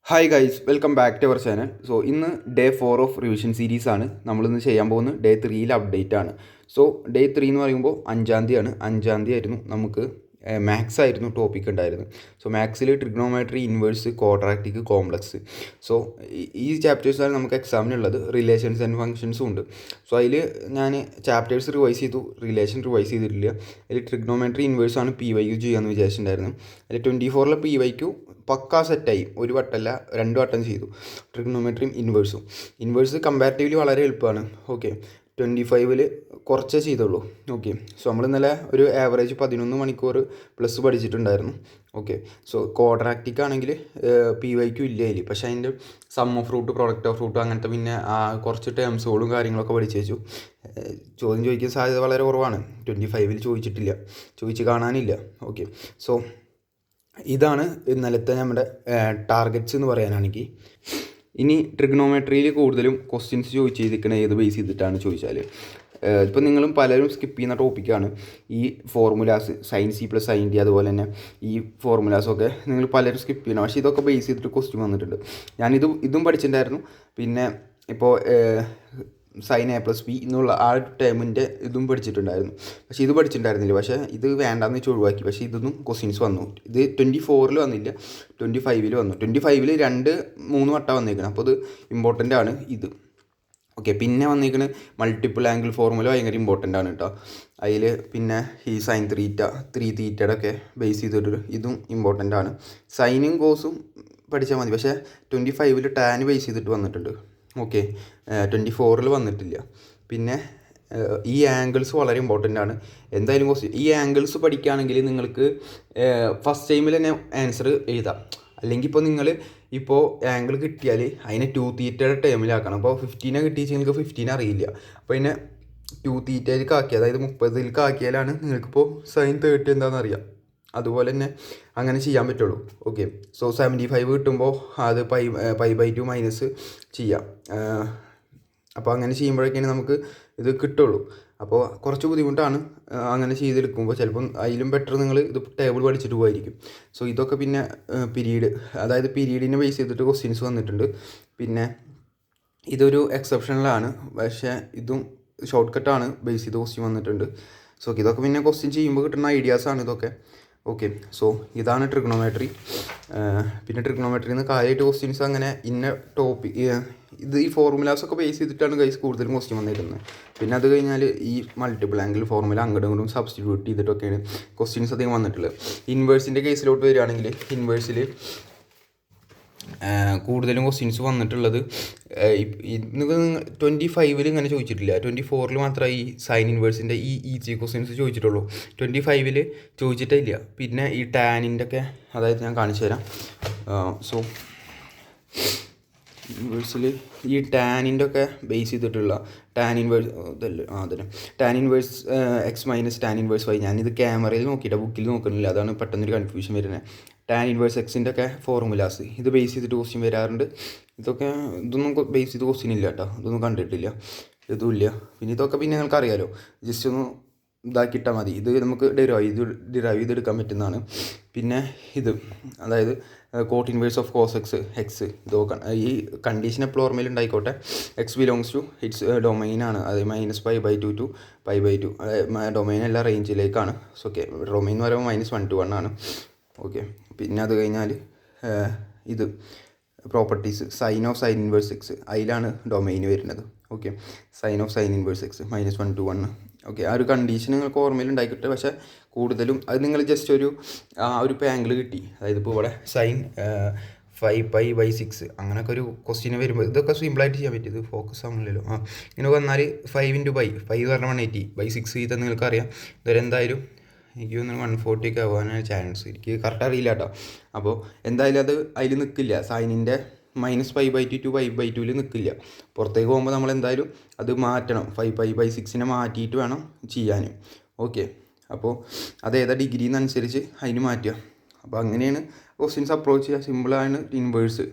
Hi guys, welcome back to our channel. So ഇന്ന് day 4 of revision series ആണ്. നമ്മളിന്ന് ചെയ്യാൻ പോകുന്നത് ഡേ 3യിൽ അപ്ഡേറ്റ് ആണ്. സോ ഡേ 3 എന്ന് പറയുമ്പോൾ 5-ാം തീയതിയാണ്. 5-ാം തീയതി ആയിരുന്നു നമുക്ക് മാത്സ് ആയിരുന്നു ടോപ്പിക് ഉണ്ടായിരുന്നു. സോ മാത്സിൽ trigonometry, inverse, quadratic, complex. So ഈ ചാപ്റ്റേഴ്സാണ് നമുക്ക് എക്സാമിനുള്ളത്. റിലേഷൻസ് ആൻഡ് ഫങ്ഷൻസും ഉണ്ട്. സോ അതിൽ ഞാൻ ചാപ്റ്റേഴ്സ് റിവൈസ് ചെയ്തു, റിലേഷൻ റിവൈസ് ചെയ്തിട്ടില്ല. അതിൽ ട്രിഗ്നോമെട്രി, ഇൻവേഴ്സ് ആണ് PYQ ചെയ്യാമെന്ന് വിചാരിച്ചിട്ടുണ്ടായിരുന്നു. അതിൽ 24-ലെ PYQ പക്കാ സെറ്റായി. ഒരു വട്ടമല്ല, 2 വട്ടം ചെയ്തു. ട്രിഗ്നോമെട്രിയും ഇൻവേഴ്സ് കമ്പാരിറ്റീവ്ലി വളരെ എളുപ്പമാണ്. ഓക്കെ, 25-ൽ കുറച്ചേ ചെയ്തുള്ളൂ. ഓക്കെ, സോ നമ്മൾ ഇന്നലെ ഒരു ആവറേജ് 11 മണിക്കൂർ പ്ലസ് പഠിച്ചിട്ടുണ്ടായിരുന്നു. ഓക്കെ, സോ ക്വാഡ്രാറ്റിക് ആണെങ്കിൽ PYQ ഇല്ല അതിൽ, പക്ഷേ അതിൻ്റെ sum of root, product of root, അങ്ങനത്തെ പിന്നെ കുറച്ച് ടേംസുകളും കാര്യങ്ങളൊക്കെ പഠിച്ചു വെച്ചു. ചോദ്യം ചോദിക്കാൻ സാധ്യത വളരെ കുറവാണ്. 25-ൽ ചോദിച്ച് കാണാനില്ല. ഓക്കെ, സോ ഇതാണ് ഇന്നലത്തെ നമ്മുടെ ടാർഗറ്റ്സ് എന്ന് പറയാനാണെങ്കിൽ. ഇനി ട്രിഗ്നോമെട്രിയിൽ കൂടുതലും ക്വസ്റ്റ്യൻസ് ചോദിച്ചിരിക്കണത് ഏത് ബേസ് ചെയ്തിട്ടാണ് ചോദിച്ചാൽ, ഇപ്പോൾ നിങ്ങളും പലരും സ്കിപ്പ് ചെയ്യുന്ന ടോപ്പിക്കാണ് ഈ formulas, sine C plus sine D, അതുപോലെ തന്നെ ഈ ഫോർമുലാസൊക്കെ നിങ്ങൾ പലരും സ്കിപ്പ് ചെയ്യണം. പക്ഷേ ഇതൊക്കെ ബേസ് ചെയ്തിട്ട് ക്വസ്റ്റ്യൻ വന്നിട്ടുണ്ട്. ഇതും പഠിച്ചിട്ടുണ്ടായിരുന്നു. പിന്നെ ഇപ്പോൾ സൈൻ A + B എന്നുള്ള ആ ടേമിൻ്റെ ഇതും പഠിച്ചിട്ടുണ്ടായിരുന്നു. പക്ഷേ ഇത് പഠിച്ചിട്ടുണ്ടായിരുന്നില്ല. പക്ഷേ ഇത് വേണ്ടാന്ന് വെച്ച് ഒഴിവാക്കി. പക്ഷേ ഇതൊന്നും ക്വസ്റ്റ്യൻസ് വന്നു. ഇത് 24-ൽ വന്നില്ല, 25-ൽ വന്നു. 25-ൽ 2-3 വട്ടം വന്നിരിക്കണം. അപ്പോൾ ഇത് ഇമ്പോർട്ടൻ്റ് ആണ് ഇത്. ഓക്കെ, പിന്നെ വന്നിരിക്കുന്നത് മൾട്ടിപ്പിൾ ആംഗിൾ ഫോർമുല ഭയങ്കര ഇമ്പോർട്ടൻ്റ് ആണ് കേട്ടോ. അതിൽ പിന്നെ ഈ സൈൻ 3 ഒക്കെ ബേസ് ചെയ്തിട്ട് ഇതും ഇമ്പോർട്ടൻ്റ് ആണ്. സൈനും കോസും പഠിച്ചാൽ മതി. പക്ഷേ 25-ൽ ടാൻ ബേസ് ചെയ്തിട്ട് വന്നിട്ടുണ്ട്. ഓക്കെ, 24-ൽ വന്നിട്ടില്ല. പിന്നെ ഈ ആംഗിൾസ് വളരെ ഇമ്പോർട്ടൻ്റ് ആണ്. എന്തായാലും ഈ ആംഗിൾസ് പഠിക്കുകയാണെങ്കിൽ നിങ്ങൾക്ക് ഫസ്റ്റ് ടൈമിൽ തന്നെ ആൻസർ എഴുതാം. അല്ലെങ്കിൽ ഇപ്പോൾ നിങ്ങൾ ആംഗിൾ കിട്ടിയാൽ അതിനെ 2θയുടെ ടേമിലാക്കണം. അപ്പോൾ 15 കിട്ടിയെങ്കിൽ നിങ്ങൾക്ക് 15 അറിയില്ല. അപ്പോൾ അതിനെ 2θയിലേക്ക് ആക്കി, അതായത് 30-ലേക്ക് ആക്കിയാലാണ് നിങ്ങൾക്കിപ്പോൾ സൈൻ 30 എന്താണെന്ന് അറിയാം. അതുപോലെ തന്നെ അങ്ങനെ ചെയ്യാൻ പറ്റുള്ളൂ. ഓക്കെ, സോ 75 കിട്ടുമ്പോൾ അത് π/2 മൈനസ് ചെയ്യാം. അപ്പോൾ അങ്ങനെ ചെയ്യുമ്പോഴേക്കാണ് നമുക്ക് ഇത് കിട്ടുള്ളൂ. അപ്പോൾ കുറച്ച് ബുദ്ധിമുട്ടാണ് അങ്ങനെ ചെയ്തെടുക്കുമ്പോൾ. ചിലപ്പം അതിലും ബെറ്റർ നിങ്ങൾ ഇത് ടേബിൾ പഠിച്ചിട്ട് പോയിരിക്കും. സോ ഇതൊക്കെ പിന്നെ അതായത് പീരീഡിനെ ബേസ് ചെയ്തിട്ട് ക്വസ്റ്റ്യൻസ് വന്നിട്ടുണ്ട്. പിന്നെ ഇതൊരു എക്സെപ്ഷണലാണ്, പക്ഷേ ഇതും ഷോർട്ട് കട്ടാണ് ബേസ് ചെയ്ത് ക്വസ്റ്റ്യൻ വന്നിട്ടുണ്ട്. സോ ഇതൊക്കെ പിന്നെ ക്വസ്റ്റ്യൻ ചെയ്യുമ്പോൾ കിട്ടുന്ന ഐഡിയാസാണ് ഇതൊക്കെ. ഓക്കെ, സോ ഇതാണ് ട്രിഗ്നോമെട്രി. പിന്നെ ട്രിഗ്നോമെട്രിയിൽ നിന്ന് കാര്യമായിട്ട് ക്വസ്റ്റ്യൻസ് അങ്ങനെ ഇന്ന ടോപ്പിക് ഈ ഫോർമുലാസൊക്കെ ബേസ് ചെയ്തിട്ടാണ് ഗൈസ് കൂടുതലും ക്വസ്റ്റ്യൻ വന്നിരുന്നത്. പിന്നെ അത് കഴിഞ്ഞാൽ ഈ മൾട്ടിപ്പിൾ ആംഗിൾ ഫോർമുല അങ്ങോട്ടും ഇങ്ങോട്ടും സബ്സ്റ്റിറ്റ്യൂട്ട് ചെയ്തിട്ടൊക്കെയാണ് ക്വസ്റ്റ്യൻസ് അധികം വന്നിട്ടുള്ളത്. ഇൻവേഴ്സിൻ്റെ കേസിലോട്ട് വരികയാണെങ്കിൽ ഇൻവേഴ്സിൽ കൂടുതലും ക്വസ്റ്റ്യൻസ് വന്നിട്ടുള്ളത് 25-ൽ ഇങ്ങനെ ചോദിച്ചിട്ടില്ല. 24-ൽ മാത്രമേ ഈ സൈൻ ഇൻവേഴ്സിൻ്റെ ഈ ഈസി ക്വസ്റ്റ്യൻസ് ചോദിച്ചിട്ടുള്ളൂ. 25-ൽ ചോദിച്ചിട്ടില്ല. പിന്നെ ഈ ടാനിൻ്റെ ഒക്കെ, അതായത് ഞാൻ കാണിച്ചു തരാം. സോ ഇൻവേഴ്സിൽ ഈ ടാനിൻ്റെ ഒക്കെ ബേസ് ചെയ്തിട്ടുള്ള tan inverse tan inverse x minus tan inverse y. ഞാനിത് ക്യാമറയിൽ നോക്കിയിട്ട് ബുക്കിൽ നോക്കുന്നില്ല, അതാണ് പെട്ടെന്നൊരു കൺഫ്യൂഷൻ വരുന്നത്. ടാൻ ഇൻവേഴ്സ് എക്സിൻ്റെ ഒക്കെ ഫോർമുലാസ് ഇത് ബേസ് ചെയ്തിട്ട് ക്വസ്റ്റ്യൻ വരാറുണ്ട്. ഇതൊന്നും ബേസ് ചെയ്ത് ക്വസ്റ്റ്യൻ ഇല്ല കേട്ടോ, ഇതൊന്നും കണ്ടിട്ടില്ല, ഇതുമില്ല. പിന്നെ ഇതൊക്കെ പിന്നെ നിങ്ങൾക്ക് അറിയാലോ, ജസ്റ്റ് ഒന്ന് ഇതാക്കിയിട്ടാൽ മതി. ഇത് നമുക്ക് ഡിറൈവ് ചെയ്തെടുക്കാൻ പറ്റുന്നതാണ്. പിന്നെ ഇത്, അതായത് cot inverse of cos x ഇതൊക്കെ ഈ കണ്ടീഷൻ എപ്പോൾ ഓർമ്മയിൽ ഉണ്ടായിക്കോട്ടെ. എക്സ് ബിലോങ്സ് ടു ഇറ്റ്സ് ഡൊമൈനാണ്, അത് -π/2 to π/2. ഡൊമൈൻ എല്ലാ റേഞ്ചിലേക്കാണ്. സോ ഓക്കെ, ഡൊമൈൻ എന്ന് പറയുമ്പോൾ -1 to 1 ആണ്. ഓക്കെ, പിന്നെ അത് കഴിഞ്ഞാൽ ഇത് properties sine of sine inverse x, അതിലാണ് ഡൊമൈൻ വരുന്നത്. Okay, sine of sine inverse x -1 to 1. Okay, ആ ഒരു കണ്ടീഷൻ നിങ്ങൾക്ക് ഓർമ്മയിൽ ഉണ്ടായിക്കിട്ടെ. പക്ഷേ കൂടുതലും അത് നിങ്ങൾ ജസ്റ്റ് ഒരു ആംഗിൾ കിട്ടി, അതായത് ഇപ്പോൾ ഇവിടെ സൈൻ 5π/6 അങ്ങനെയൊക്കെ ഒരു ക്വസ്റ്റ്യൻ വരുമ്പോൾ ഇതൊക്കെ സിമ്പിളായിട്ട് ചെയ്യാൻ പറ്റും. ഇത് ഫോക്കസ് ആവുന്നില്ലല്ലോ. ഇങ്ങനെ വന്നാൽ 5 × π എന്ന് പറഞ്ഞാൽ 180/6 ചെയ്താൽ നിങ്ങൾക്കറിയാം. ഇതൊരു എന്തായാലും എനിക്ക് 140 ഒക്കെ ആവാനാണ് ചാൻസ്. എനിക്ക് കറക്റ്റ് അറിയില്ല കേട്ടോ. അപ്പോൾ എന്തായാലും അത് അതിൽ നിൽക്കില്ല. സൈനിൻ്റെ -π/2 to π/2 നിൽക്കില്ല. പുറത്തേക്ക് പോകുമ്പോൾ നമ്മൾ എന്തായാലും അത് മാറ്റണം. 5π/6 മാറ്റിയിട്ട് വേണം ചെയ്യാൻ. ഓക്കെ, അപ്പോൾ അതേതാ ഡിഗ്രി എന്നനുസരിച്ച് അതിന് മാറ്റുക. അപ്പോൾ അങ്ങനെയാണ് ക്വസ്റ്റ്യൻസ് അപ്രോച്ച് ചെയ്യുക. സിമ്പിളാണ് ഇൻവേഴ്സ്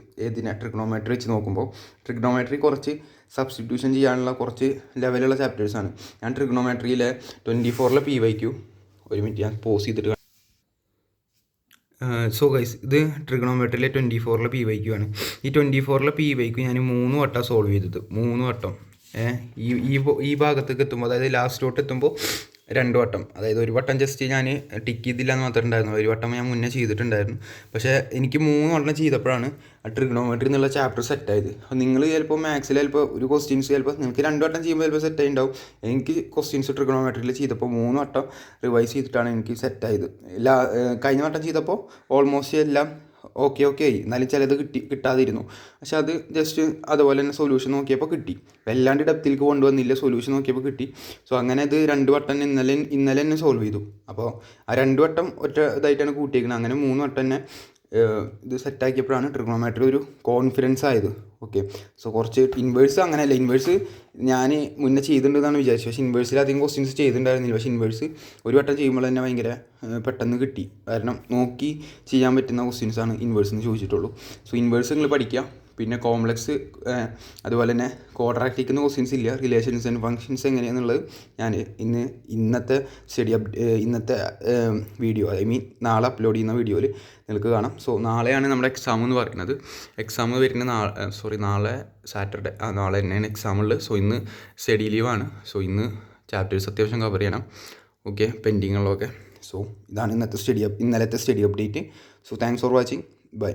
ട്രിഗ്നോമെട്രി വെച്ച് നോക്കുമ്പോൾ. ട്രിഗ്നോമെട്രി കുറച്ച് സബ്സ്റ്റിറ്റ്യൂഷൻ ചെയ്യാനുള്ള കുറച്ച് ലെവലുള്ള ചാപ്റ്റേഴ്സാണ്. ഞാൻ ട്രിഗ്നോമെട്രിയിലെ 24-ലെ PYQ ഒരു മിനിറ്റ് ഞാൻ പോസ് ചെയ്തിട്ട് സോ ഗൈസ് ഇത് ട്രിഗണോമെട്രിയിലെ 24 PYQ ആണ്. ഈ 24 PYQ ഞാൻ 3 വട്ടം സോൾവ് ചെയ്തത്, 3 വട്ടം. ഈ ഭാഗത്തേക്ക് എത്തുമ്പോൾ, അതായത് ലാസ്റ്റിലോട്ട് എത്തുമ്പോൾ 2 വട്ടം, അതായത് ഒരു വട്ടം ജസ്റ്റ് ഞാൻ ടിക്ക് ചെയ്തില്ല എന്ന് മാത്രമേ ഉണ്ടായിരുന്നു, ഒരു വട്ടം ഞാൻ മുന്നേ ചെയ്തിട്ടുണ്ടായിരുന്നു. പക്ഷേ എനിക്ക് 3 വട്ടം ചെയ്തപ്പോഴാണ് ആ ട്രിഗണോമെട്രി എന്നുള്ള ചാപ്റ്റർ സെറ്റായത്. അപ്പോൾ നിങ്ങൾ ചിലപ്പോൾ മാത്സിൽ ചിലപ്പോൾ ഒരു ക്വസ്റ്റ്യൻസ് ചിലപ്പോൾ നിങ്ങൾക്ക് 2 വട്ടം ചെയ്യുമ്പോൾ ചിലപ്പോൾ സെറ്റായി ഉണ്ടാവും. എനിക്ക് ക്വസ്റ്റ്യൻസ് ട്രിഗണോമെട്രിയിൽ ചെയ്തപ്പോൾ 3 വട്ടം റിവൈസ് ചെയ്തിട്ടാണ് എനിക്ക് സെറ്റായത്. കഴിഞ്ഞ വട്ടം ചെയ്തപ്പോൾ ഓൾമോസ്റ്റ് എല്ലാം ഓക്കെ ആയി, എന്നാലും ചിലത് കിട്ടാതിരുന്നു. പക്ഷെ അത് ജസ്റ്റ് അതുപോലെ തന്നെ സൊല്യൂഷൻ നോക്കിയപ്പോൾ കിട്ടി. വല്ലാണ്ട് ഡെപ്തിലേക്ക് കൊണ്ടുവന്നില്ല, സൊല്യൂഷൻ നോക്കിയപ്പോൾ കിട്ടി. സോ അങ്ങനെ ഇത് 2 വട്ടം ഇന്നലെ തന്നെ സോൾവ് ചെയ്തു. അപ്പോൾ ആ 2 വട്ടം ഒറ്റ ഇതായിട്ടാണ് കൂട്ടിയേക്കുന്നത്. അങ്ങനെ 3 വട്ടം തന്നെ ഇത് സെറ്റാക്കിയപ്പോഴാണ് ട്രിഗണോമെട്രി ഒരു കോൺഫിഡൻസ് ആയത്. ഓക്കെ, സോ കുറച്ച് ഇൻവേഴ്സ് അങ്ങനെയല്ല, ഇൻവേഴ്സ് ഞാൻ മുന്നേ ചെയ്തിട്ടുണ്ടെന്നാണ് വിചാരിച്ചത്. പക്ഷേ ഇൻവേഴ്സിൽ അധികം ക്വസ്റ്റ്യൻസ് ചെയ്തിട്ടുണ്ടായിരുന്നില്ല. പക്ഷേ ഇൻവേഴ്സ് ഒരു വട്ടം ചെയ്യുമ്പോൾ തന്നെ ഭയങ്കര പെട്ടെന്ന് കിട്ടി. കാരണം നോക്കി ചെയ്യാൻ പറ്റുന്ന ക്വസ്റ്റ്യൻസാണ് ഇൻവേഴ്സ് എന്ന് ചോദിച്ചിട്ടുള്ളൂ. സോ ഇൻവേഴ്സ് നിങ്ങൾ പഠിക്കുക. പിന്നെ കോംപ്ലക്സ് അതുപോലെ തന്നെ ക്വാഡ്രാറ്റിക് ക്വസ്റ്റ്യൻസ് ഇല്ല, റിലേഷൻസ് ആൻഡ് ഫങ്ഷൻസ് എങ്ങനെയാണെന്നുള്ളത് ഞാൻ ഇന്നത്തെ ഇന്നത്തെ വീഡിയോ, ഐ മീൻ നാളെ അപ്ലോഡ് ചെയ്യുന്ന വീഡിയോയിൽ നിങ്ങൾക്ക് കാണാം. സോ നാളെയാണ് നമ്മുടെ എക്സാം എന്ന് പറയുന്നത്. എക്സാം വരുന്ന നാളെ സാറ്റർഡേ, നാളെ തന്നെയാണ് എക്സാം ഉള്ളത്. സോ ഇന്ന് സ്റ്റഡി ലീവാണ്. സോ ഇന്ന് ചാപ്റ്റേഴ്സ് അത്യാവശ്യം കവർ ചെയ്യണം. ഓക്കെ, പെൻഡിങ്ങുള്ളതൊക്കെ. സോ ഇതാണ് ഇന്നലത്തെ study update. So thanks for watching. By.